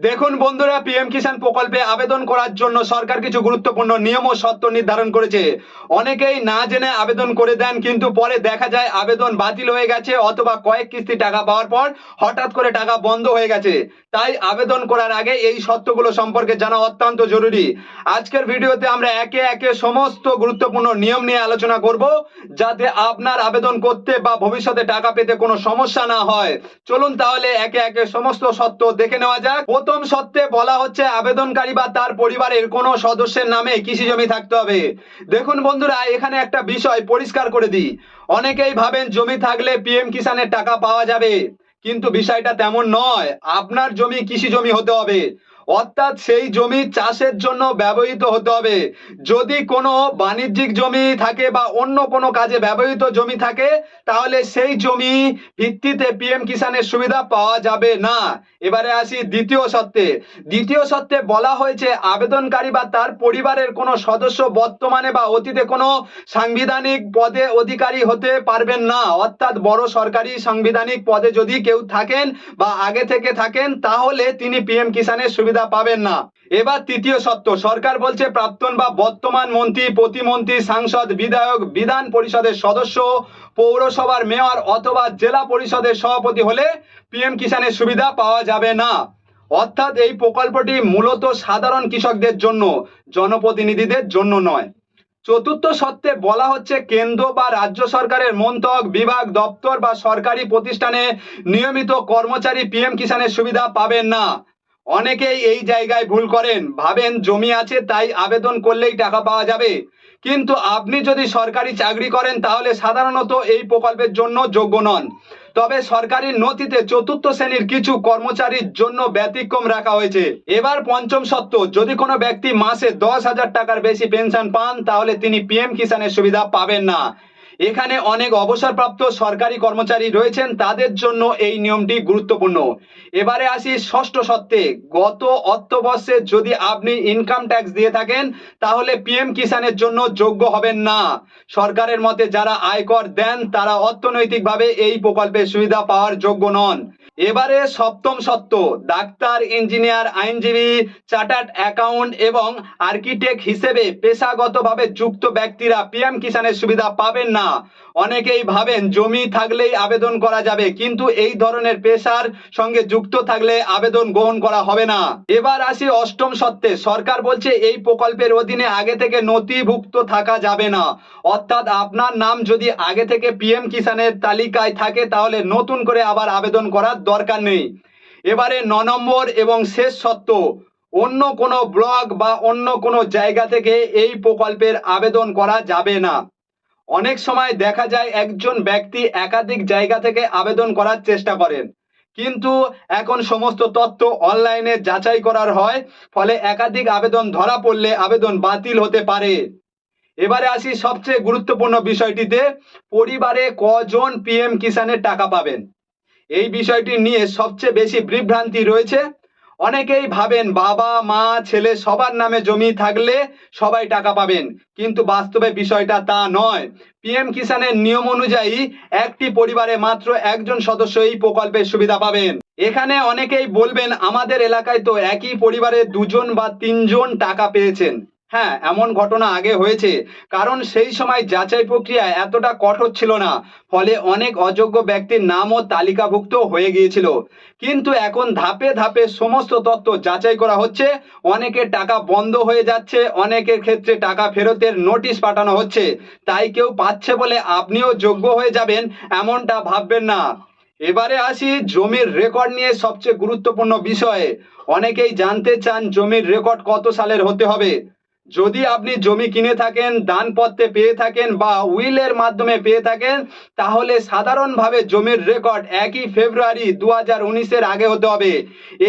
দেখুন বন্ধুরা, পিএম কিষাণ প্রকল্পে আবেদন করার জন্য সরকার কিছু গুরুত্বপূর্ণ নিয়ম ও শর্ত নির্ধারণ করেছে। অনেকেই না জেনে আবেদন করে দেন, কিন্তু পরে দেখা যায় আবেদন বাতিল হয়ে গেছে অথবা কয়েক কিস্তি টাকা পাওয়ার পর হঠাৎ করে টাকা বন্ধ হয়ে গেছে। তাই আবেদন করার আগে এই শর্তগুলো সম্পর্কে জানা অত্যন্ত জরুরি। আজকের ভিডিওতে আমরা একে একে সমস্ত গুরুত্বপূর্ণ নিয়ম নিয়ে আলোচনা করব, যাতে আপনার আবেদন করতে বা ভবিষ্যতে টাকা পেতে কোনো সমস্যা না হয়। চলুন তাহলে একে একে সমস্ত শর্ত দেখে নেওয়া যাক। প্রথম শর্তে বলা হচ্ছে আবেদনকারী বা তার পরিবারের কোনো সদস্যের নামে কৃষি জমি থাকতে হবে। দেখুন বন্ধুরা, এখানে একটা বিষয় পরিষ্কার করে দিই। অনেকেই ভাবেন জমি থাকলে পিএম কিষাণের টাকা পাওয়া যাবে, কিন্তু বিষয়টা তেমন নয়। আপনার জমি কৃষি জমি হতে হবে, অর্থাৎ সেই জমি চাষের জন্য ব্যবহৃত হতে হবে। যদি কোনো বাণিজ্যিক জমি থাকে বা অন্য কোনো কাজে ব্যবহৃত জমি থাকে, তাহলে সেই জমি ভিত্তিতে পিএম কিষাণের সুবিধা পাওয়া যাবে না। এবারে আসি দ্বিতীয় শর্তে। দ্বিতীয় শর্তে বলা হয়েছে আবেদনকারী বা তার পরিবারের কোনো সদস্য বর্তমানে বা অতীতে কোনো সাংবিধানিক পদে অধিকারী হতে পারবেন না। অর্থাৎ বড় সরকারি সাংবিধানিক পদে যদি কেউ থাকেন বা আগে থেকে থাকেন, তাহলে তিনি পিএম কিষাণের সুবিধা পাবেন না। এবার তৃতীয় শর্ত, সরকার বলছে প্রাক্তন বা বর্তমান মন্ত্রী, প্রতিমন্ত্রী, সাংসদ, বিধায়ক, বিধান পরিষদের সদস্য, পৌরসভার মেয়র অথবা জেলা পরিষদের সভাপতি হলে পিএম কিষাণের সুবিধা পাওয়া যাবে না। অর্থাৎ এই প্রকল্পটি মূলত সাধারণ কৃষকদের জন্য, জনপ্রতিনিধিদের জন্য নয়। চতুর্থ শর্তে বলা হচ্ছে কেন্দ্র বা রাজ্য সরকারের মন্ত্রক, বিভাগ, দপ্তর বা সরকারি প্রতিষ্ঠানে নিয়মিত কর্মচারী পিএম কিষাণের সুবিধা পাবেন না। অনেকেই এই জায়গায় ভুল করেন, ভাবেন জমি আছে তাই আবেদন করলেই টাকা পাওয়া যাবে। কিন্তু আপনি যদি সরকারি চাকরি করেন তাহলে সাধারণত এই প্রকল্পের জন্য যোগ্য নন। তবে সরকারি নথিতে চতুর্থ শ্রেণীর কিছু কর্মচারীর জন্য ব্যতিক্রম রাখা হয়েছে। এবার পঞ্চম শর্ত, যদি কোনো ব্যক্তি মাসে 10,000 টাকার বেশি পেনশন পান, তাহলে তিনি পিএম কিষাণের সুবিধা পাবেন না। এখানে অনেক অবসরপ্রাপ্ত সরকারি কর্মচারী রয়েছেন, তাদের জন্য এই নিয়মটি গুরুত্বপূর্ণ। এবারে আসি ষষ্ঠ শর্তে। গত অর্থবর্ষে যদি আপনি ইনকাম ট্যাক্স দিয়ে থাকেন, তাহলে পিএম কিষাণের জন্য যোগ্য হবেন না। সরকারের মতে যারা আয়কর দেন তারা অর্থনৈতিকভাবে এই প্রকল্পের সুবিধা পাওয়ার যোগ্য নন। এবারে সপ্তম শর্ত, ডাক্তার, ইঞ্জিনিয়ার, আইনজীবী, চার্টার্ড অ্যাকাউন্ট এবং আর্কিটেক্ট হিসেবে পেশাগতভাবে যুক্ত ব্যক্তিরা পিএম কিষাণের সুবিধা পাবেন না। অনেকেই ভাবেন জমি থাকলেই আবেদন করা যাবে, কিন্তু এই ধরনের পেশার সঙ্গে যুক্ত থাকলে আবেদন গ্রহণ করা হবে না। এবার আসি অষ্টম শর্তে। সরকার বলছে এই প্রকল্পের অধীনে আগে থেকে নথিভুক্ত থাকা যাবে না। অর্থাৎ আপনার নাম যদি আগে থেকে পিএম কিষাণের তালিকায় থাকে, তাহলে নতুন করে আবার আবেদন করার দরকার নেই। এবারে 9 নম্বর এবং শেষ শর্ত, অন্য কোনো ব্লক বা অন্য কোনো জায়গা থেকে এই প্রকল্পের আবেদন করা যাবে না। অনেক সময় দেখা যায় একজন ব্যক্তি একাধিক জায়গা থেকে আবেদন করার চেষ্টা করেন, কিন্তু এখন সমস্ত তথ্য অনলাইনে যাচাই করার হয়, ফলে একাধিক আবেদন ধরা পড়লে আবেদন বাতিল হতে পারে। এবারে আসি সবচেয়ে গুরুত্বপূর্ণ বিষয়টিতে, পরিবারে কজন পিএম কিষাণের টাকা পাবেন। এই বিষয়টি নিয়ে সবচেয়ে বেশি বিভ্রান্তি রয়েছে। অনেকেই ভাবেন বাবা, মা, ছেলে সবার নামে জমি থাকলে সবাই টাকা পাবেন, কিন্তু বাস্তবে বিষয়টা তা নয়। পিএম কিষাণের নিয়ম অনুযায়ী একটি পরিবারে মাত্র একজন সদস্য এই প্রকল্পের সুবিধা পাবেন। এখানে অনেকেই বলবেন আমাদের এলাকায় তো একই পরিবারে 2জন বা 3জন টাকা পেয়েছেন। হ্যাঁ, এমন ঘটনা আগে হয়েছে, কারণ সেই সময় যাচাই প্রক্রিয়া এতটা কঠোর ছিল না, ফলে অনেক অযোগ্য ব্যক্তির নামও তালিকাভুক্ত হয়ে গিয়েছিল। কিন্তু এখন ধাপে ধাপে সমস্ত তথ্য যাচাই করা হচ্ছে, অনেকের টাকা বন্ধ হয়ে যাচ্ছে, অনেকের ক্ষেত্রে টাকা ফেরতের নোটিশ পাঠানো হচ্ছে। তাই কেউ পাচ্ছে বলে আপনিও যোগ্য হয়ে যাবেন এমনটা ভাববেন না। এবারে আসি জমির রেকর্ড নিয়ে সবচেয়ে গুরুত্বপূর্ণ বিষয়ে। অনেকেই জানতে চান জমির রেকর্ড কত সালের হতে হবে। যদি আপনি জমি কিনে থাকেন, দানপত্রে পেয়ে থাকেন বা উইলের মাধ্যমে পেয়ে থাকেন, তাহলে সাধারণভাবে জমির রেকর্ড 1 ফেব্রুয়ারি 2019-এর আগে হতে হবে।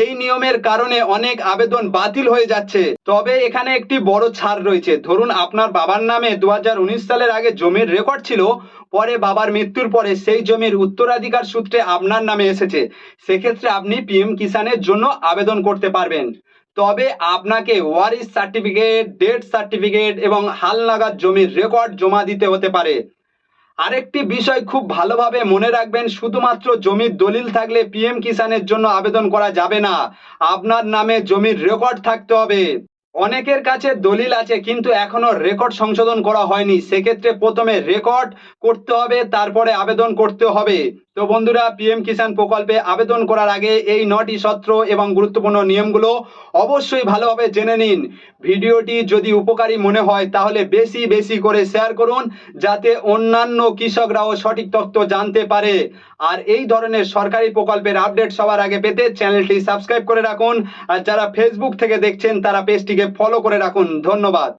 এই নিয়মের কারণে অনেক আবেদন বাতিল হয়ে যাচ্ছে। তবে এখানে একটি বড় ছাড় রয়েছে। ধরুন আপনার বাবার নামে 2019 সালের আগে জমির রেকর্ড ছিল, পরে বাবার মৃত্যুর পরে সেই জমির উত্তরাধিকার সূত্রে আপনার নামে এসেছে, সেক্ষেত্রে আপনি পিএম কিষাণের জন্য আবেদন করতে পারবেন। তবে আপনাকে ওয়ারিশ সার্টিফিকেট, ডেথ সার্টিফিকেট এবং হালনাগাদ জমির রেকর্ড জমা দিতে হতে পারে। আরেকটি বিষয় খুব ভালোভাবে মনে রাখবেন, শুধুমাত্র জমির দলিল থাকলে পিএম কিষানের জন্য আবেদন করা যাবে না, আপনার নামে জমির রেকর্ড থাকতে হবে। অনেকের কাছে দলিল আছে কিন্তু এখনো রেকর্ড সংশোধন করা হয়নি, সেক্ষেত্রে প্রথমে রেকর্ড করতে হবে, তারপরে আবেদন করতে হবে। তো বন্ধুরা, পিএম কিষাণ প্রকল্পে আবেদন করার আগে এই 9টি শর্ত এবং গুরুত্বপূর্ণ নিয়মগুলো অবশ্যই ভালোভাবে জেনে নিন। ভিডিওটি যদি উপকারী মনে হয় তাহলে বেশি বেশি করে শেয়ার করুন, যাতে অন্যান্য কৃষকরাও সঠিক তথ্য জানতে পারে। আর এই ধরনের সরকারি প্রকল্পের আপডেট সবার আগে পেতে চ্যানেলটি সাবস্ক্রাইব করে রাখুন। আর যারা ফেসবুক থেকে দেখছেন তারা পেজটিকে ফলো করে রাখুন। ধন্যবাদ।